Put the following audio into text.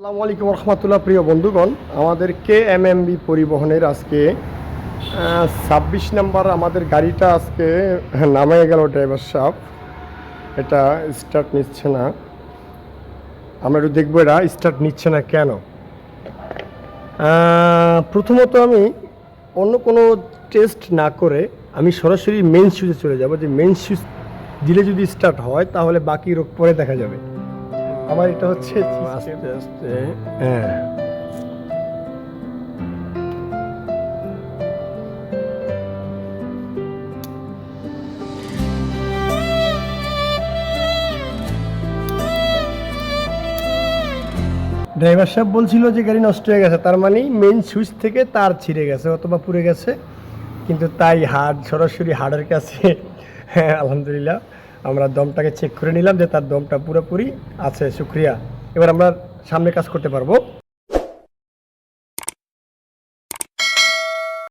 আসসালামু আলাইকুম রহমতুল্লাহ। প্রিয় বন্ধুগণ, আমাদের KMMB পরিবহনের আজকে 26 নাম্বার আমাদের গাড়িটা আজকে নামে গেল। ড্রাইভার সাহেব এটা স্টার্ট নিচ্ছে না। আমরা একটু দেখবো এটা স্টার্ট নিচ্ছে না কেন। প্রথমত আমি অন্য কোনো টেস্ট না করে আমি সরাসরি মেন সুইচে চলে যাব, যে মেন সুইচ দিলে যদি স্টার্ট হয় তাহলে বাকি রোগ পরে দেখা যাবে। আমার এটা হচ্ছে আস্তে আস্তে, হ্যাঁ, ড্রাইভার সাহেব বলছিল যে গাড়ি নষ্ট হয়ে গেছে, তার মানে মেইন সুইচ থেকে তার ছিঁড়ে গেছে অথবা পুড়ে গেছে। কিন্তু তাই সরাসরি হার্ডের কাছে, হ্যাঁ আলহামদুলিল্লাহ, আমরা দমটাকে চেক করে নিলাম যে তার দমটা পুরোপুরি আছে। শুক্রিয়া। এবার আমরা সামনে কাজ করতে পারবো।